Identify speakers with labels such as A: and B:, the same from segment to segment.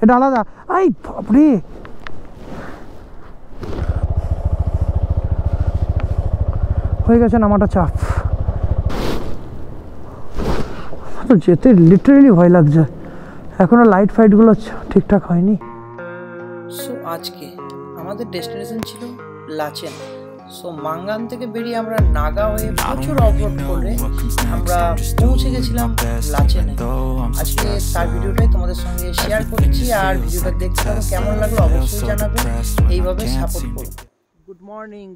A: এটা আলাদা। এই বাপরে, হয়ে গেছে নামাটা চাপ। তো যেতে লিটারেলি ভয় লাগছে, এখনো লাইট ফাইটগুলো ঠিকঠাক হয়নি।
B: সো আজকে আমাদের ডেস্টিনেশন ছিল লাচেন। সো মাঙ্গান থেকে বেরিয়ে আমরা নাগা হয়ে প্রচুর অফরোড করে আমরা পৌঁছে গেছিলাম লাচেনে। আজকে তার ভিডিওটাই তোমাদের সঙ্গে শেয়ার করছি, আর ভিডিওটা দেখতে থাকো, কেমন লাগলো অবশ্যই জানাবে, এইভাবে সাপোর্ট করো।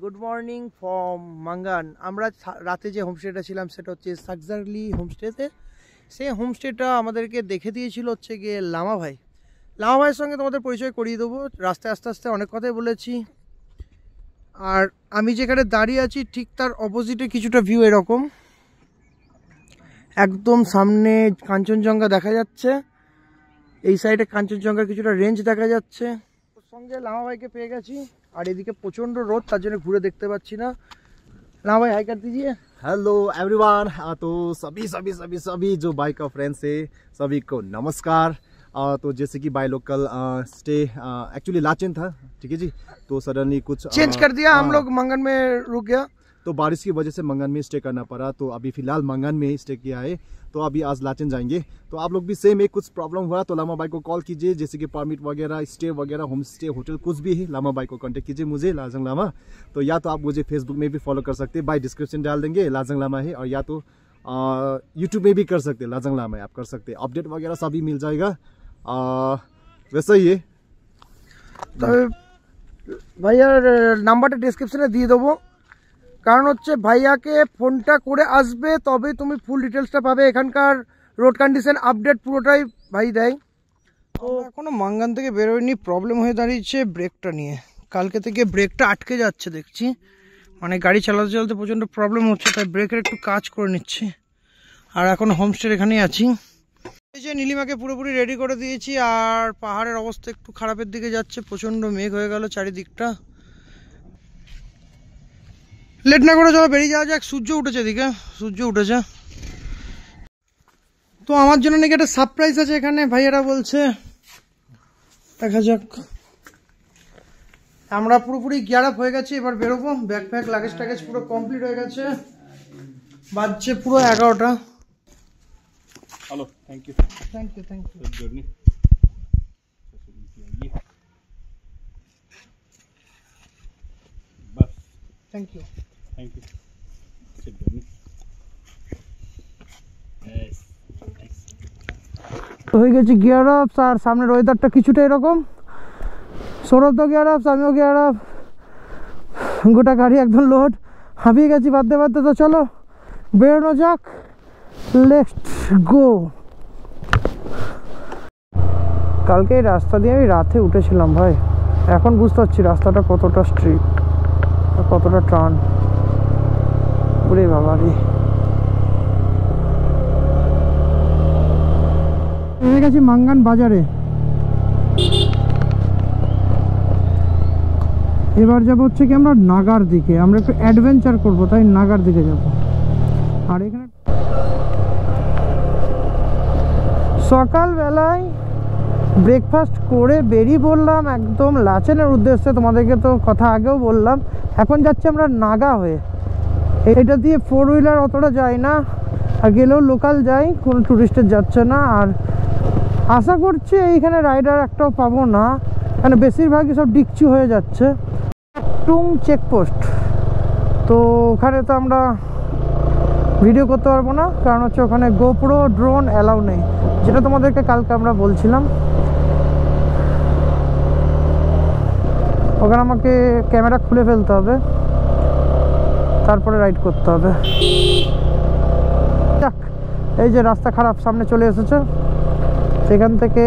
B: Good morning from Mangan. আমরা রাতে যে হোমস্টেটা ছিলাম সেটা হচ্ছে সাকজারলি হোমস্টেতে। সেই হোমস্টেটা আমাদেরকে দেখে দিয়েছিল হচ্ছে গিয়ে লামা ভাই। লামা ভাইয়ের সঙ্গে তোমাদের পরিচয় করিয়ে দেবো। রাস্তায় আস্তে আস্তে অনেক কথাই বলেছি। আর আমি যেখানে দাঁড়িয়ে আছি ঠিক তার অপোজিটে কিছুটা ভিউ এরকম, একদম সামনে কাঞ্চনজঙ্ঘা দেখা যাচ্ছে, এই সাইডে কাঞ্চনজঙ্ঘার কিছুটা রেঞ্জ দেখা যাচ্ছে। ওর সঙ্গে লামা ভাইকে পেয়ে গেছি, আর এদিকে প্রচণ্ড রোদ, তার জন্য ঘুরে দেখতে পাচ্ছি না। लामा भाई हाई कर दीजिए।
C: Hello everyone. तो सभी सभी सभी सभी जो बाइक का फ्रेंड्स है सभी को नमस्कार। तो जैसे कि by local stay actually Lachen था, ठीक है जी। तो सडनली कुछ
A: चेंज कर दिया, हम लोग मंगन में रुक गया,
C: तो बारिश की वजह से मंगन में स्टे करना पड़ा। तो अभी फिलहाल मंगन में ही स्टे किया है। तो अभी आज लाचेन जाएंगे। तो आप लोग भी सेम एक कुछ प्रॉब्लम हुआ तो लामा बाइक को कॉल कीजिए, जैसे कि परमिट वगैरह, स्टे वगैरह, होम स्टे, होटल कुछ भी है, लामा बाइक को कांटेक्ट कीजिए मुझे, लाजंग लामा। तो या तो आप मुझे फेसबुक में भी फॉलो कर सकते हैं, बाय डिस्क्रिप्शन डाल देंगे लाजंग लामा है, और या तो यूट्यूब में भी कर सकते हैं, लाजंग लामा है, आप कर सकते हैं। अपडेट वगैरह सभी मिल जाएगा, वैसा ही है।
A: तो ভাইয়ার নাম্বারটা ডেসক্রিপশনে দিয়ে দেবো, কারণ হচ্ছে ভাইয়াকে ফোনটা করে আসবে তবে তুমি ফুল ডিটেলসটা পাবে। এখানকার রোড কন্ডিশন আপডেট পুরোটাই ভাই দেয়। তো এখনো মাঙ্গান থেকে বেরোয়নি, প্রবলেম হয়ে দাঁড়িয়েছে ব্রেকটা নিয়ে। কালকে থেকে ব্রেকটা আটকে যাচ্ছে দেখছি, মানে গাড়ি চালাতে চালাতে প্রচণ্ড প্রবলেম হচ্ছে, তাই ব্রেকের একটু কাজ করে নিচ্ছি। আর এখন হোমস্টের এখানেই আছি। এই যে নীলিমাকে পুরোপুরি রেডি করে দিয়েছি, আর পাহাড়ের অবস্থা একটু খারাপের দিকে যাচ্ছে, প্রচণ্ড মেঘ হয়ে গেল চারিদিকটা। লেট না করে চলো বেরিয়ে যাওয়া যাক। সূর্য উঠেছে, এদিকে সূর্য উঠেছে। তো আমার জন্য নাকি একটা সারপ্রাইজ আছে এখানে, ভাইয়েরা বলছে, দেখা যাক। আমরা পুরোপুরি গিয়ার আপ হয়ে গেছি, এবার বেরোবো। ব্যাগ ফ্যাগ লাগেজ টাগেজ পুরো কমপ্লিট হয়ে গেছে, বাজছে পুরো 11টা।
C: Hello, thank you
A: thank you thank you
C: journey. बस
A: थैंक यू
C: थैंक यू।
A: তো হয়ে গেছে গিয়ার আপ। আর সামনের ওয়েদারটা কিছুটা এরকম, সৌরভ তো গিয়ার আপ, আমিও গিয়ার আপ, গোটা গাড়ি একদম লোড, হাঁপিয়ে গেছি বাদতে বাদতে। তো চলো বেরোনো যাক, লেটস গো। কালকে এই রাস্তা দিয়ে আমি রাতে উঠেছিলাম ভাই, এখন বুঝতে পারছি রাস্তাটা কতটা স্ট্রিট, কতটা টার্ন। ওরে বাবা রে, এসে গেছি মাঙ্গান বাজারে। এবার যাবো হচ্ছে কি আমরা নাগার দিকে, আমরা একটু অ্যাডভেঞ্চার করবো, তাই নাগার দিকে যাব। আর এখানে সকালবেলায় ব্রেকফাস্ট করে বেরিয়ে পড়লাম একদম লাচেনের উদ্দেশ্যে। তোমাদেরকে তো কথা আগেও বললাম, এখন যাচ্ছি আমরা নাগা হয়ে। এটা দিয়ে 4 হুইলার অতটা যায় না, আর গেলেও লোকাল যাই, কোনো টুরিস্টের যাচ্ছে না। আর আশা করছি এইখানে রাইডার একটাও পাবো না, কারণ বেশিরভাগই সব ডিকচু হয়ে যাচ্ছে। টুং চেকপোস্ট, তো ওখানে তো আমরা ভিডিও করতে পারবো না, কারণ হচ্ছে ওখানে গোপ্রো ড্রোন অ্যালাউ নেই, যেটা তোমাদেরকে কালকে আমরা বলছিলাম। ওখানে আমাকে ক্যামেরা খুলে ফেলতে হবে, তারপরে রাইড করতে হবে। যাক, এই যে রাস্তা খারাপ সামনে চলে এসেছে, সেখান থেকে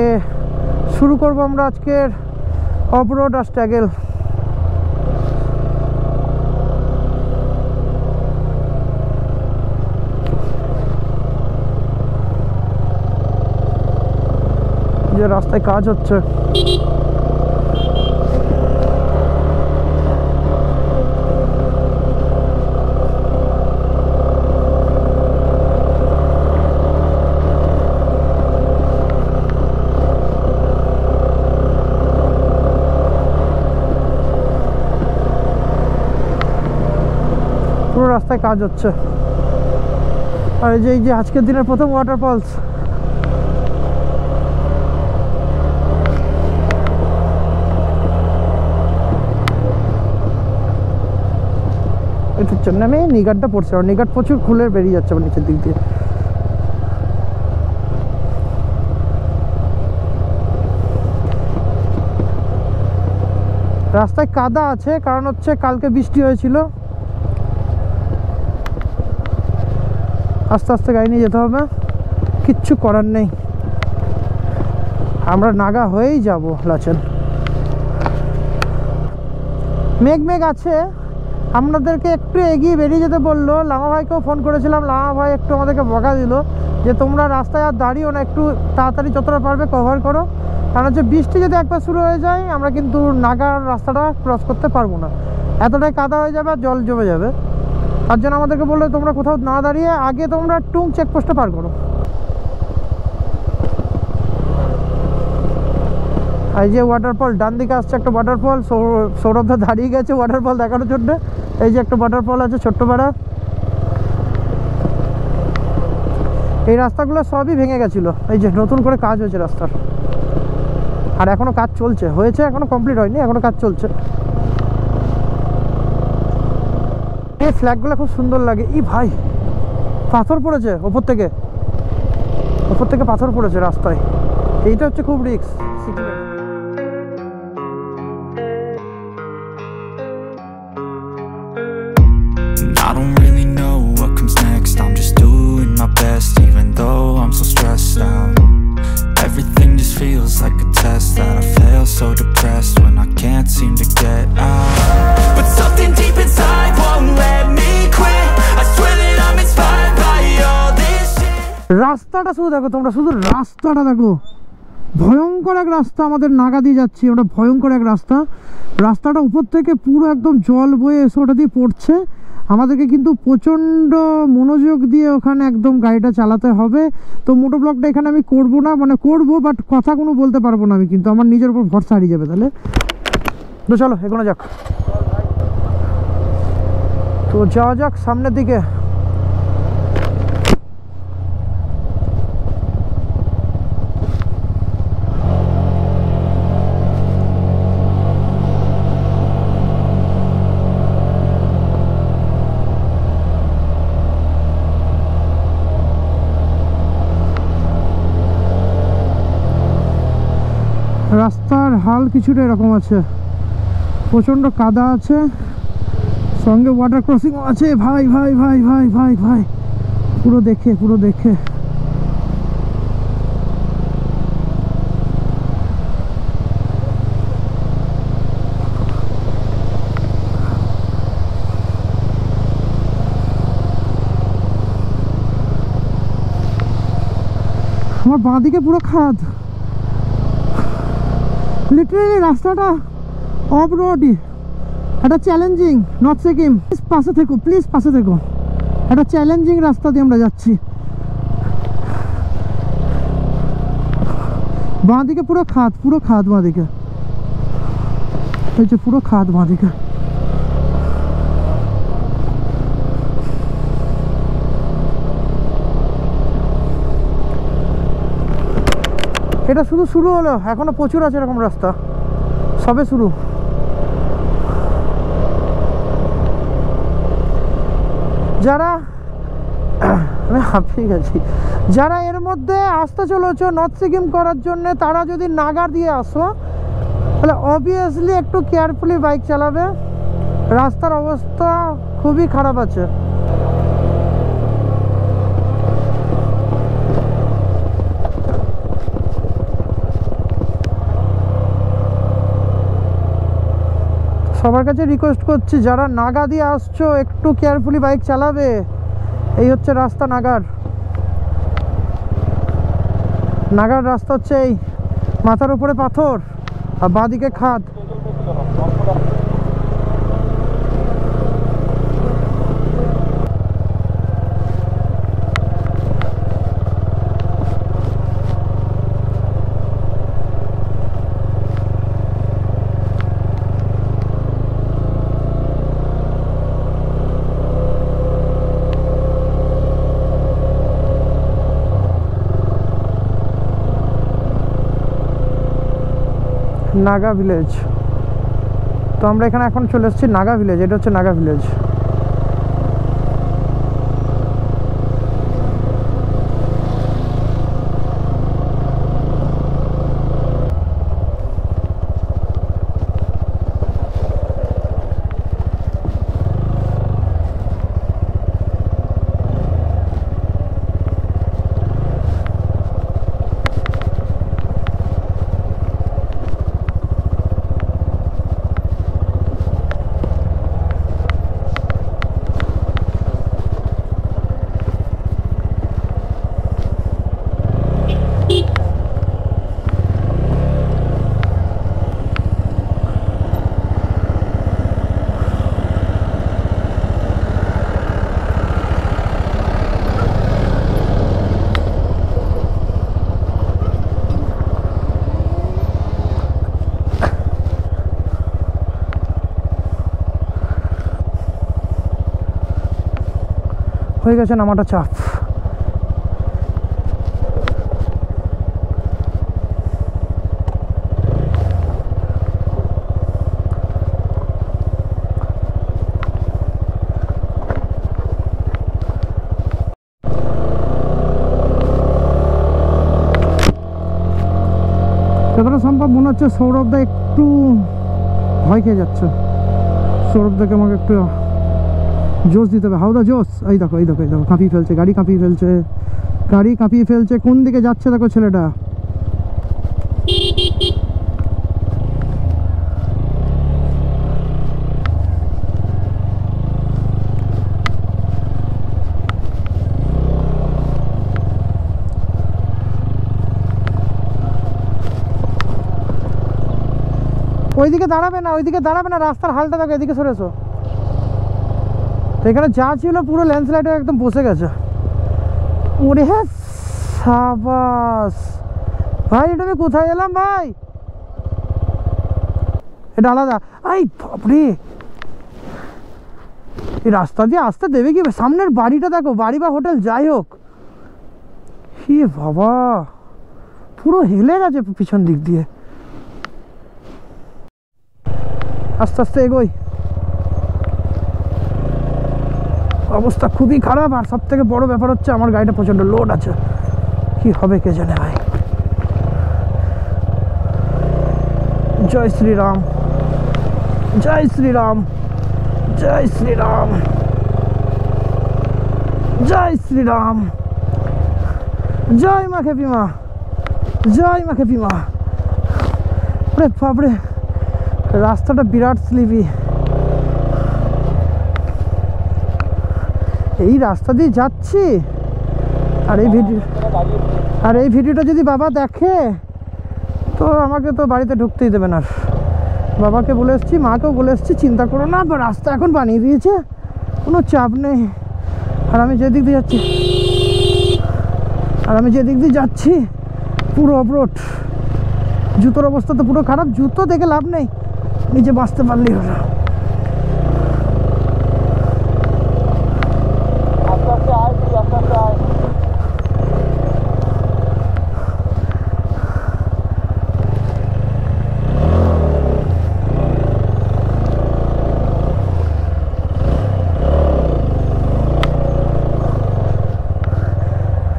A: শুরু করব আমরা আজকের অফরোড আর স্ট্রাগল। যে রাস্তায় কাজ হচ্ছে, রাস্তায় কাজ হচ্ছে। আর এই যে আজকের দিনের প্রথম ওয়াটারফলস। এটা চেন্নাই নিঘাটটা পড়ছে, আর নিঘাট প্রচুর খুলে বেরিয়ে যাচ্ছে নিচের দিক দিয়ে। রাস্তায় কাদা আছে, কারণ হচ্ছে কালকে বৃষ্টি হয়েছিল। আস্তে আস্তে গাড়ি নিয়ে যেতে হবে, কিচ্ছু করার নেই, আমরা নাগা হয়েই যাব লাচেন। মেঘ মেঘ আছে, আপনাদেরকে একটু এগিয়ে বেরিয়ে যেতে বললো। লামা ভাইকেও ফোন করেছিলাম, লামা ভাই একটু আমাদেরকে বকা দিল যে তোমরা রাস্তায় আর দাঁড়িও না, একটু তাড়াতাড়ি যতটা পারবে কভার করো, কারণ হচ্ছে বৃষ্টি যদি একবার শুরু হয়ে যায় আমরা কিন্তু নাগার রাস্তাটা ক্রস করতে পারবো না, এতটাই কাদা হয়ে যাবে আর জল জমে যাবে। তার জন্য আমাদেরকে বললো তোমরা কোথাও না দাঁড়িয়ে আগে তোমরা টুং চেকপোস্টে পার করো। এই যে ওয়াটারফল, ডান দিকে আসছে একটা ওয়াটারফল, সৌরভদা দাঁড়িয়ে গেছে ওয়াটারফল দেখানোর জন্য। এই যে একটা ওয়াটারফল আছে ছোট্ট পাড়া। এই রাস্তাগুলো সবই ভেঙে গেছিলো, এই যে নতুন করে কাজ হয়েছে রাস্তার, আর এখনো কাজ চলছে, হয়েছে এখনো কমপ্লিট হয়নি, এখনো কাজ চলছে। এই ফ্ল্যাগগুলো খুব সুন্দর লাগে। ই ভাই, পাথর পড়েছে ওপর থেকে পাথর পড়েছে রাস্তায়, এইটা হচ্ছে খুব risk.
D: I don't really know what comes next. I'm just doing my best, even though I'm so stressed out. Everything just feels like a test that I fail, so depressed when I can't seem to get out. But something deep inside won't let me quit. I swear that I'm inspired by all this shit.
A: রাস্তাটা শুধু দেখো তোমরা, শুধু রাস্তাটা দেখো, ভয়ঙ্কর এক রাস্তা। আমাদের নাগা দিয়ে যাচ্ছি ওটা, ভয়ঙ্কর এক রাস্তা। রাস্তাটা উপর থেকে পুরো একদম জল বয়ে এসে ওটা দিয়ে পড়ছে। আমাদেরকে কিন্তু প্রচণ্ড মনোযোগ দিয়ে ওখানে একদম গাড়িটা চালাতে হবে। তো মোটো ব্লগটা এখানে আমি করব না, মানে করবো বাট কথা কোনো বলতে পারবো না আমি, কিন্তু আমার নিজের উপর ভরসা হারিয়ে যাবে তাহলে। তো চলো এগোনো যাক, তো যাওয়া যাক সামনের দিকে। রাস্তার হাল কিছুটা এরকম আছে, প্রচণ্ড কাদা আছে, সঙ্গে ওয়াটার ক্রসিংও আছে। ভাই ভাই ভাই ভাই ভাই ভাই, পুরো দেখে আমার বাঁদিকে পুরো খাদ। লিটারালি রাস্তাটা অফ রোডই, একটা চ্যালেঞ্জিং। নর্থ সিকিম, প্লিজ পাশে থেকো, একটা চ্যালেঞ্জিং রাস্তা দিয়ে আমরা যাচ্ছি। বাঁদিকে পুরো খাদ বাঁদিকে, এই যে পুরো খাদ বাঁদিকে। এটা শুধু শুরু হলো, এখনো প্রচুর আছে এরকম রাস্তা, সবে শুরু। যারা আমি হাঁপিয়ে গেছি, যারা এর মধ্যে আসতে চলেছ নর্থ সিকিম করার জন্য, তারা যদি নাগা দিয়ে আসো তাহলে অবভিয়াসলি একটু কেয়ারফুলি বাইক চালাবে, রাস্তার অবস্থা খুবই খারাপ আছে। সবার কাছে রিকোয়েস্ট করছি, যারা নাগা দিয়ে আসছো একটু কেয়ারফুলি বাইক চালাবে। এই হচ্ছে রাস্তা নাগার রাস্তা হচ্ছে এই, মাথার উপরে পাথর আর বাঁদিকে খাদ। নাগা ভিলেজ। তো আমরা এখানে এখন চলে এসেছি নাগা ভিলেজ। এটা হচ্ছে নাগা ভিলেজ। হয়ে গেছে নামাটা চাপ। যতটা সম্ভব মনে হচ্ছে সৌরভদা একটু ভয় খেয়ে যাচ্ছে। সৌরভদাকে আমাকে একটু জোশ দিতে হবে। হাওদা জোশ। এই দেখো এই দেখো এই দেখো, কাঁপিয়ে ফেলছে গাড়ি, কাঁপিয়ে ফেলছে গাড়ি, কাঁপিয়ে ফেলছে। কোন দিকে যাচ্ছে দেখো ছেলেটা। ওইদিকে দাঁড়াবে না, ওইদিকে দাঁড়াবে না, রাস্তার হালটা দেখো, এদিকে সরেছো। তো এখানে যা ছিল পুরো ল্যান্ডস্লাইডে একদম বসে গেছে। ওরে হ্যাঁ সাবাস ভাই, এটা আমি কোথায় এলাম ভাই? এটা আলাদা। এই বাপরে, এই রাস্তা দিয়ে আসতে দেবে কি? সামনের বাড়িটা দেখো, বাড়ি বা হোটেল যাই হোক। হে বাবা, পুরো হেলে গেছে পিছন দিক দিয়ে। আস্তে আস্তে এগোই। অবস্থা খুবই খারাপ। আর সব থেকে বড় ব্যাপার হচ্ছে আমার গাড়িটা প্রচণ্ড লোড আছে। কি হবে কে জানে ভাই। জয় শ্রীরাম, জয় শ্রীরাম, জয় শ্রীরাম, জয় শ্রীরাম, জয় মা খেপি মা, জয় মা খেপি মা। আরে বাপরে, রাস্তাটা বিরাট স্লিপি। এই রাস্তা দিয়ে যাচ্ছি। আর এই ভিডিওটা যদি বাবা দেখে তো আমাকে তো বাড়িতে ঢুকতেই দেবে না। বাবাকে বলে এসেছি, মাকেও বলে এসেছি, চিন্তা করো না, রাস্তা এখন বানিয়ে দিয়েছে, কোনো চাপ নেই। আর আমি যেদিক দিয়ে যাচ্ছি পুরো অফরোড। জুতোর অবস্থা তো পুরো খারাপ। জুতো দেখে লাভ নেই, নিজে বাঁচতে পারলেই হলো।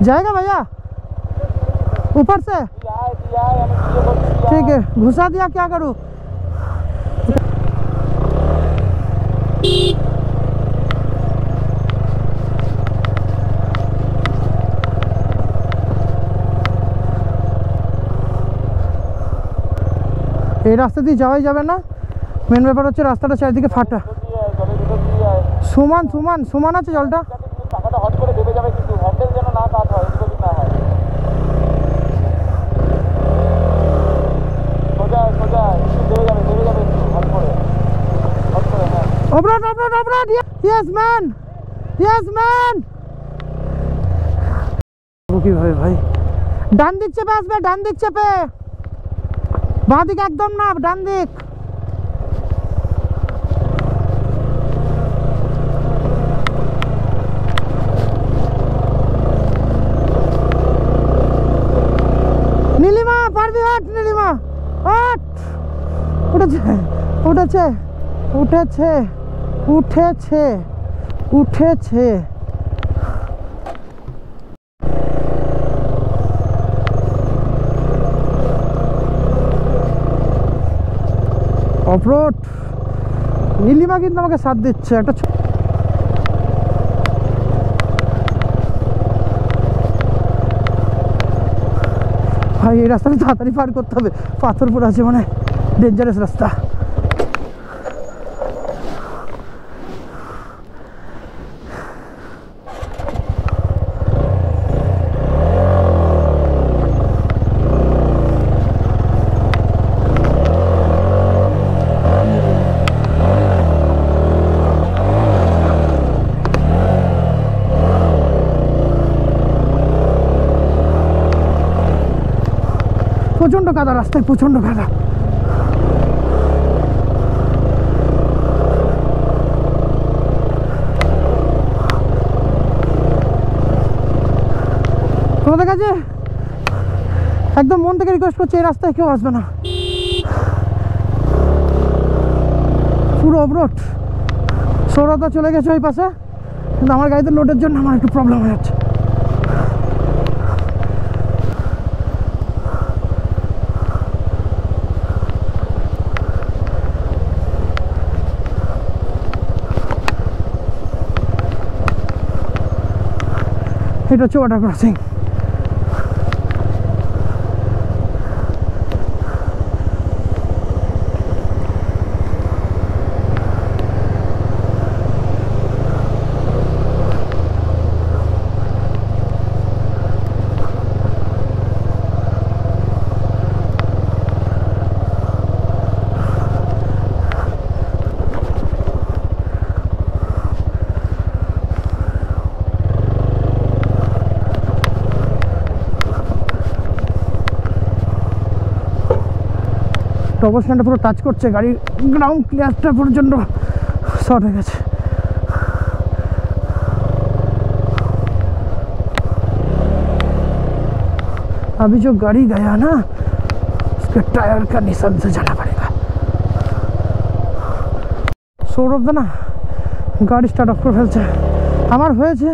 A: जाएगा भैया ऊपर से? ठीक है, घुसा दिया, क्या करूँ? এই রাস্তা দিয়ে যাওয়াই যাবে না। মেন ব্যাপার হচ্ছে রাস্তাটা চারিদিকে ফাটা। সমান সমান সমান আছে জলটা। টাকাটা হট করে দেবে যাবে, কিন্তু হ্যান্ডেল যেন না কাট হয়, এদিকে না হয়। সোজা সোজা দেবে যাবে হট করে হ্যাঁ। অপরাধ অপরাধ অপরাধ। Yes man, yes man. কিভাবে ভাই? ডান দিক চেপে আসবে, ডান দিক চেপে। বাঁ দিক একদম না, ডান দিক। নীলিমা পারবি? Hot Nilima, hot. উঠেছে উঠেছে উঠেছে উঠেছে উঠেছে। অফরোড নীলিমা কিন্তু আমাকে সাথ দিচ্ছে একটা। ভাই এই রাস্তাটা তাড়াতাড়ি পার করতে হবে, পাথর পড়ে আছে, মানে ডেঞ্জারাস রাস্তা। প্রচন্ড কাদা রাস্তায়, প্রচন্ড কাদা। তোমাদের কাছে একদম মন থেকে রিকোয়েস্ট করছি, এই রাস্তায় কেউ আসবে না, পুরো অবরোড। সৌরভদা চলে গেছে ওই পাশে, কিন্তু আমার গাড়িতে লোডের জন্য আমার একটু প্রবলেম হয়ে যাচ্ছে। এটা হচ্ছে ওয়াটার ক্রসিং। টপ স্ট্যান্ডে পুরো টাচ করছে, গাড়ির গ্রাউন্ড ক্লিয়ারটা প্রচণ্ড শর্ট হয়ে গেছে। अभी जो गाड़ी गया ना उसके टायर का निशान से जाना पड़ेगा। সৌরভ দা না গাড়ি স্টার্ট অফ করে ফেলছে। আমার হয়েছে,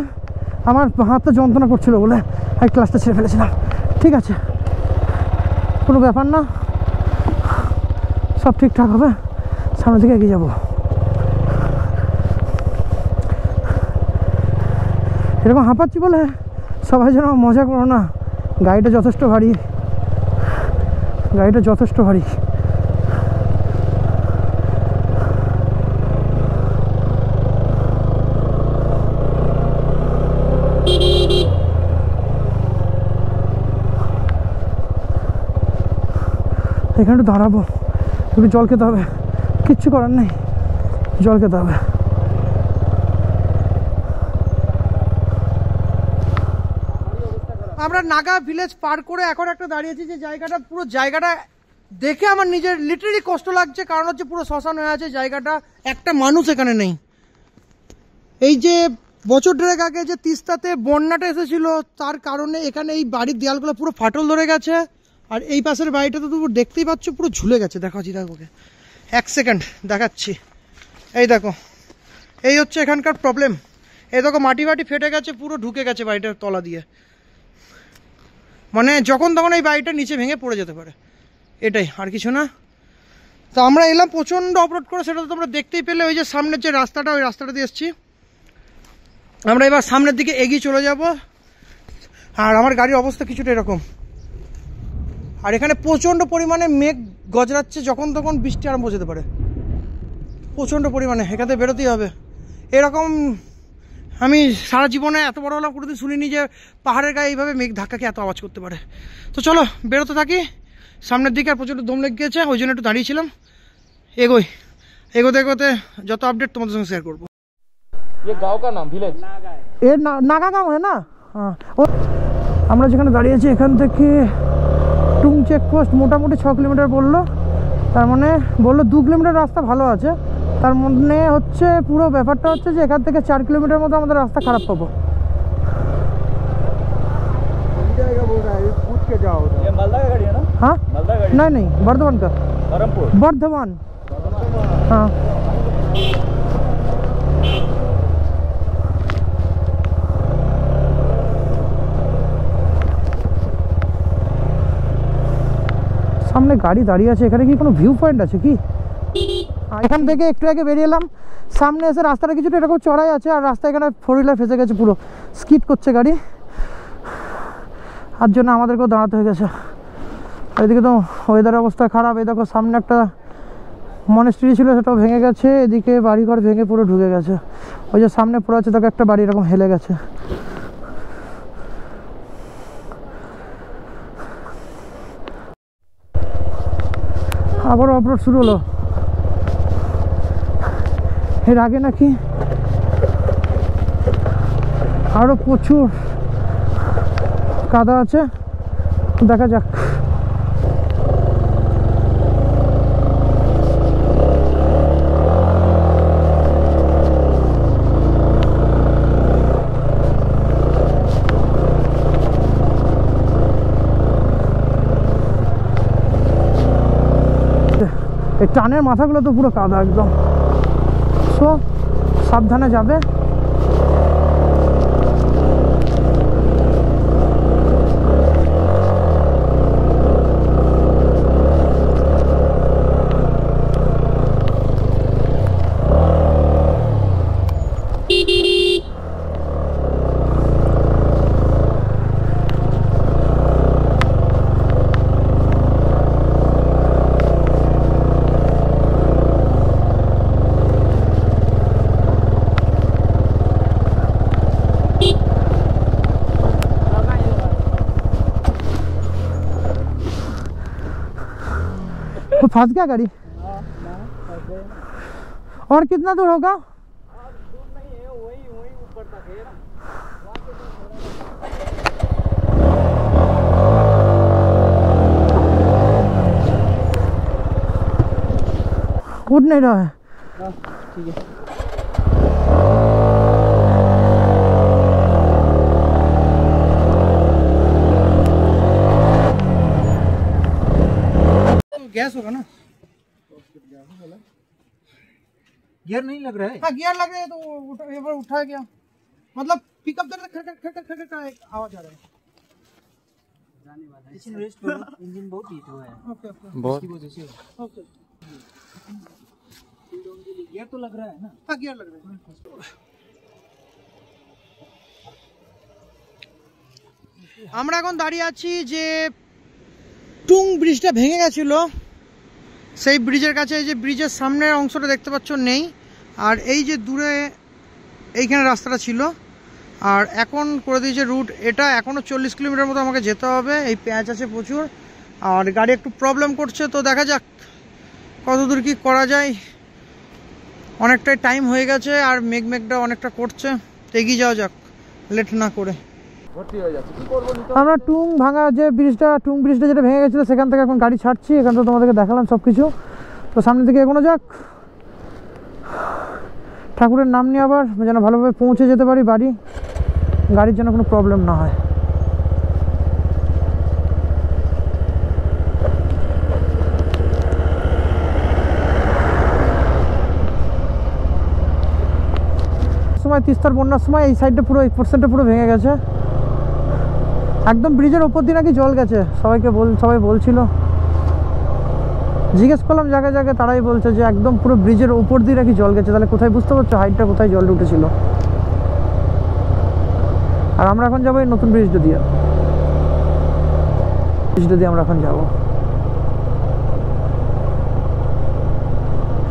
A: আমার হাতটা যন্ত্রণা করছিল বলে আমি ক্লাসটা ছেড়ে ফেলেছিলাম। ঠিক আছে, কোনো ব্যাপার না, সব ঠিকঠাক হবে, সামনের দিকে এগিয়ে যাবো। এরকম হাঁপাচ্ছি বলে সবাই যেন মজা করো না, গাড়িটা যথেষ্ট ভারী, গাড়িটা যথেষ্ট ভারী। এখানে একটু দাঁড়াবো, একটু জল খেতে হবে, কিচ্ছু করার নেই, জল খেতে হবে। আমরা নাগা ভিলেজ পার করে এখন একটা দাঁড়িয়েছি যে জায়গাটা, পুরো জায়গাটা দেখে আমার নিজের লিটারালি কষ্ট লাগছে, কারণ হচ্ছে পুরো শ্মশান হয়ে আছে জায়গাটা, একটা মানুষ এখানে নেই। এই যে বছর দেড়েক আগে যে তিস্তাতে বন্যাটা এসেছিল তার কারণে এখানে এই বাড়ির দেয়ালগুলো পুরো ফাটল ধরে গেছে, আর এই পাশের বাড়িটা তো তুমি দেখতেই পাচ্ছ পুরো ঝুলে গেছে। দেখাচ্ছি, দেখো এক সেকেন্ড দেখাচ্ছি, এই দেখো, এই হচ্ছে এখানকার প্রবলেম। এই দেখো মাটি বাটি ফেটে গেছে, পুরো ঢুকে গেছে বাড়িটার তলা দিয়ে, মানে যখন তখন এই বাড়িটা নিচে ভেঙে পড়ে যেতে পারে, এটাই আর কিছু না। তো আমরা এলাম প্রচণ্ড অপরাধ করে, সেটা তো তোমরা দেখতেই পেলে। ওই যে সামনের যে রাস্তাটা, ওই রাস্তাটা দিয়ে এসছি আমরা। এবার সামনের দিকে এগিয়ে চলে যাব, আর আমার গাড়ির অবস্থা কিছুটা এরকম। আর এখানে প্রচণ্ড পরিমাণে মেঘ গজরাচ্ছে, যখন তখন বৃষ্টি আরম্ভ যেতে পারে প্রচণ্ড পরিমাণে, এখান থেকে বেরোতেই হবে। এরকম আমি সারা জীবনে এত বড় হলাম কোনোদিন শুনিনি যে পাহাড়ের গায়ে এইভাবে মেঘ ধাক্কাকে এত আওয়াজ করতে পারে। তো চলো বেরোতে থাকি সামনের দিকে, আর প্রচণ্ড দম লেগে গেছে, ওই জন্য একটু দাঁড়িয়েছিলাম। এগোতে এগোতে যত আপডেট তোমাদের সঙ্গে শেয়ার করবো।
E: ये गांव का नाम विलेज
A: এ নাগা গাঁও হ্যাঁ না? হ্যাঁ, আমরা যেখানে দাঁড়িয়েছি এখান থেকে টুং চেকপোস্ট মোটামুটি 6 কিলোমিটার বললো, তার মানে বললো 2 কিলোমিটার রাস্তা ভালো আছে, তার মানে হচ্ছে পুরো ব্যাপারটা হচ্ছে যে এখান থেকে 4 কিলোমিটার মতো আমাদের রাস্তা খারাপ পাবো।
E: ये मालदा का गाड़ी है ना?
A: हाँ
E: मालदा गाड़ी
A: नहीं नहीं बर्धमान का। बर्धमान। हाँ সামনে গাড়ি দাঁড়িয়ে আছে, এখানে কি কোনো ভিউ পয়েন্ট আছে কি? এখান থেকে একটু আগে বেরিয়ে এলাম, সামনে এসে রাস্তাটা কিছুটা এরকম চড়াই আছে, আর রাস্তা এখানে 4 হুইলার ফেসে গেছে, পুরো স্কিড করছে গাড়ি, আর জন্য আমাদেরকেও দাঁড়াতে হয়ে গেছে। এদিকে তো ওয়েদারের অবস্থা খারাপ। এই দেখো সামনে একটা মনেস্ট্রি ছিল, সেটাও ভেঙে গেছে, এদিকে বাড়িঘর ভেঙে পুরো ঢুকে গেছে। ওই যে সামনে পড়ে আছে দেখো একটা বাড়ি এরকম হেলে গেছে। আবার অফরোড শুরু হলো। এর আগে নাকি আরো প্রচুর কাদা আছে, দেখা যাক। এই টানের মাথাগুলো তো পুরো কাদা একদম, সো সাবধানে যাবে। तो फंस गया गाड़ी। और कितना दूर होगा? उठ नहीं रहा है। ठीक है। गैस होगा ना? गियर नहीं लग रहा है? हाँ गियर लग रहे हैं, तो एक बार उठा गया, मतलब पिकअप कर खड़ का आवाज आ रहा है। जाने वाला है। इसमें रेस्ट करो, इंजन बहुत हीट हुआ है। ओके ओके, बहुत की वजह से। ओके गियर तो लग रहा है ना? हाँ गियर लग रहा है। আমরা এখন দাঁড়িয়ে আছি যে টুং ব্রিজটা ভেঙে গেছিল, সেই ব্রিজের কাছে। এই যে ব্রিজের সামনের অংশটা দেখতে পাচ্ছ নেই, আর এই যে দূরে এইখানে রাস্তাটা ছিল, আর এখন করে দিয়েছে রুট এটা। এখনও 40 কিলোমিটার মতো আমাকে যেতে হবে, এই প্যাঁচ আছে প্রচুর, আর গাড়ি একটু প্রবলেম করছে, তো দেখা যাক কতদূর কি করা যায়। অনেকটাই টাইম হয়ে গেছে, আর মেঘটা অনেকটা করছে, তো এগিয়ে যাওয়া যাক লেট না করে। আমরা টুং ভাঙা যে ব্রিজটা, টুং ব্রিজটা যেটা ভেঙে গেছিলো, সেখান থেকে এখন গাড়ি ছাড়ছি। এখান থেকে তোমাদেরকে দেখালাম সব কিছু, তো সামনে থেকে এগোনো যাক। ঠাকুরের নাম নিয়ে আবার যেন ভালোভাবে পৌঁছে যেতে পারি বাড়ি, গাড়ির যেন কোনো প্রবলেম না হয়। সময় তিস্তার বন্যার সময় এই সাইডটা পুরো, এই পোর্শনটা পুরো ভেঙে গেছে একদম। ব্রিজের ওপর দিয়ে নাকি জল গেছে, সবাই বলছিল, জিজ্ঞেস করলাম জায়গায় জায়গায়, তারাই বলছে যে একদম পুরো ব্রিজের ওপর দিয়ে নাকি জল গেছে। তাহলে কোথায় বুঝতে পারছো হাইটটা কোথায় জল উঠেছিল। আর আমরা এখন যাবো এই নতুন ব্রিজটা দিয়ে, আমরা এখন যাবো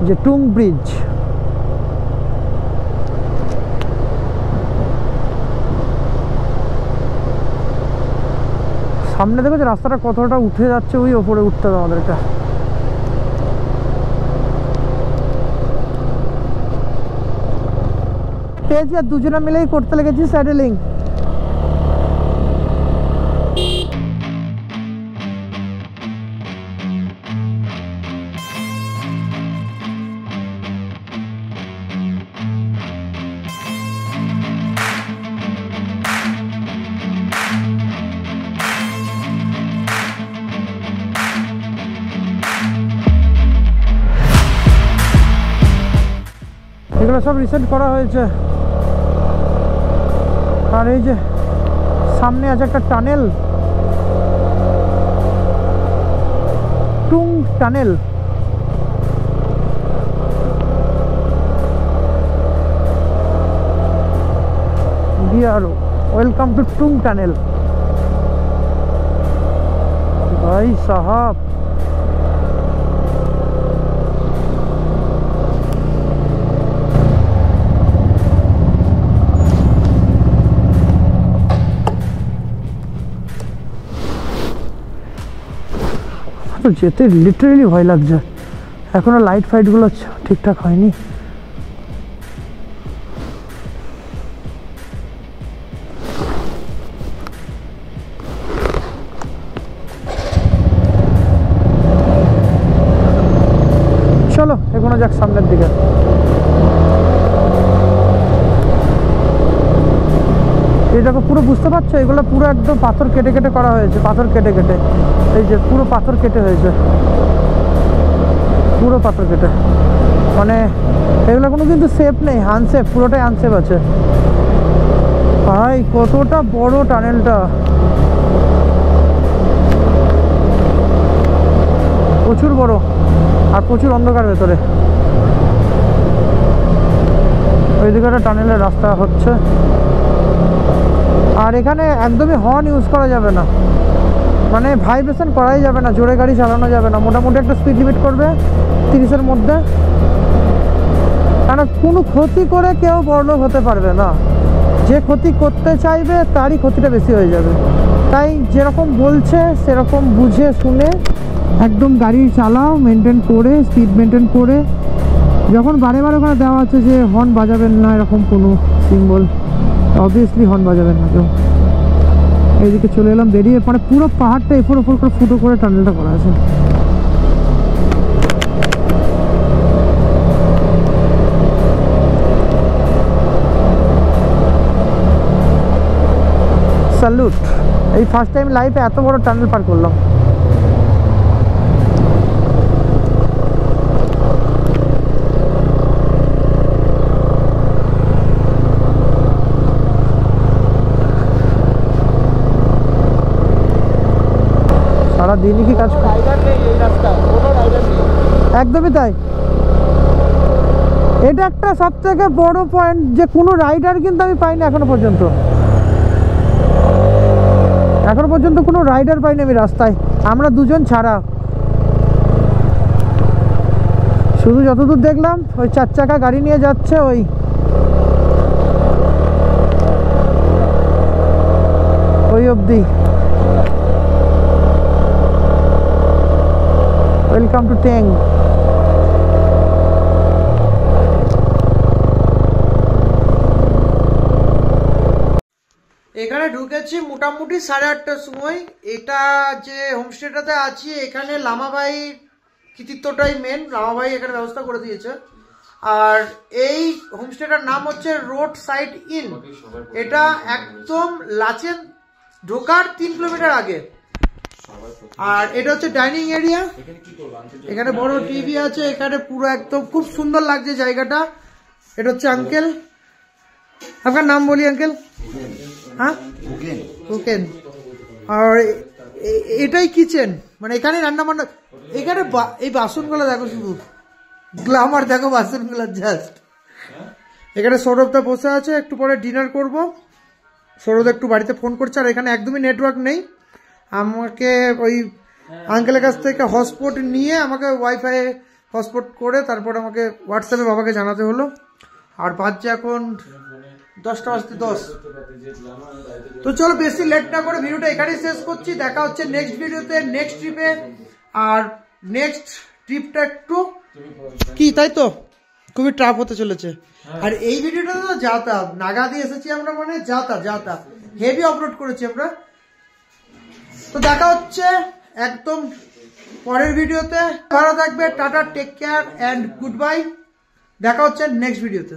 A: যে টুং ব্রিজ। সামনে দেখো যে রাস্তাটা কতটা উঠে যাচ্ছে, ওই ওপরে উঠতে হবে আমাদেরকে। তেজ আর দুজনে মিলেই করতে লেগেছি স্যাডেলিং। এগুলো সব রিসেন্ট করা হয়েছে। আর এই যে সামনে আছে একটা tunnel, Tung tunnel. Welcome to Tung tunnel. भाई साहब যেতে লিটারেলি ভয় লাগছে, এখনো লাইট ফাইট গুলো ঠিকঠাক হয়নি। চলো এখনো যাক সামনের দিকে। এই দেখো পুরো বুঝতে পারছো, এগুলো পুরো একদম পাথর কেটে কেটে করা হয়েছে, পাথর কেটে কেটে। এই যে পুরো পাথর কেটে হয়েছে, পুরো পাথর কেটে, মানে এগুলো কোনো কিন্তু সেফ নেই, আনসেফ, পুরোটাই আনসেফ আছে। ভাই কতটা বড় টানেলটা, প্রচুর বড় আর প্রচুর অন্ধকার ভেতরে। ওইদিকে একটা টানেলের রাস্তা হচ্ছে। আর এখানে একদমই হর্ন ইউজ করা যাবে না, মানে ভাইব্রেশন করাই যাবে না, জোরে গাড়ি চালানো যাবে না। মোটামুটি একটা স্পিড লিমিট করবে 30-এর মধ্যে, কারণ কোনো ক্ষতি করে কেউ বড়লোক হতে পারবে না। যে ক্ষতি করতে চাইবে তারই ক্ষতিটা বেশি হয়ে যাবে। তাই যেরকম বলছে সেরকম বুঝে শুনে একদম গাড়ি চালাও, মেনটেন করে, স্পিড মেনটেন করে। যখন বারে বারে ওখানে দেওয়া আছে যে হর্ন বাজাবেন না, এরকম কোনো সিম্বল, অবভিয়াসলি হর্ন বাজাবেন না কেউ। এইদিকে চলে এলাম বেরিয়ে, মানে পুরো পাহাড়টা এফোর ওপর করে ফুটো করে টানেলটা করা আছে। স্যালুট, এই ফার্স্ট টাইম লাইফে এত বড় টানেল পার করলাম। সারাদিনই কি কাজ, একদমই তাই। এটা একটা সব থেকে বড় পয়েন্ট যে কোনো রাইডার কিন্তু আমি পাইনি এখনো পর্যন্ত। এখনো পর্যন্ত কোনো রাইডার পাইনি আমি রাস্তায়, আমরা দুজন ছাড়া। শুধু যতদূর দেখলাম ওই 4 চাকা গাড়ি নিয়ে যাচ্ছে, ওই অবধি। ওয়েলকাম টু ট্যাং। এখানে ঢুকেছি মোটামুটি 8:30টার সময়। এটা যে হোমস্টেটাতে আছি এখানে লামাভাই কৃতিত্বটাই মেন, লামাভাই এখানে ব্যবস্থা করে দিয়েছে। আর এই হোমস্টেটার নাম হচ্ছে রোড সাইড ইন। এটা একদম লাচেন ঢোকার 3 কিলোমিটার আগে। আর এটা হচ্ছে ডাইনিং এরিয়া, এখানে বড় টিভি আছে, এখানে পুরো একদম খুব সুন্দর লাগছে জায়গাটা। এটা হচ্ছে আঙ্কেল, আপনার নাম বলি আঙ্কেল? হ্যাঁ, কুকেন। আর এটাই কিচেন, মানে এখানে রান্না বান্না। এখানে এই বাসনগুলো দেখো, শুধু গ্লামার দেখো বাসনগুলো জাস্ট। এখানে সৌরভদা বসে আছে, একটু পরে ডিনার করব। সৌরভ একটু বাড়িতে ফোন করছে, আর এখানে একদমই নেটওয়ার্ক নেই। আমাকে ওই আঙ্কেলের কাছ থেকে হটস্পট নিয়ে আমাকে ওয়াইফাই হটস্পট করে তারপর আমাকে হোয়াটসঅ্যাপে বাবাকে জানাতে হলো। আর বাজছে এখন 10টা বাজতে 10। তো চলো বেশি লেট না করে ভিডিওটা এখানেই শেষ করছি। দেখা হচ্ছে নেক্সট ভিডিওতে, নেক্সট ট্রিপে। আর নেক্সট ট্রিপটা একটু কি, তাই তো খুবই টাফ হতে চলেছে। আর এই ভিডিওটা তো যাতা নাগা দিয়ে এসেছি আমরা, মানে যাতা হেভি আপলোড করেছি আমরা। তো দেখা হচ্ছে একদম পরের ভিডিওতে। ভালো থাকবে, tata, take care and good bye. দেখা হচ্ছে নেক্সট ভিডিওতে।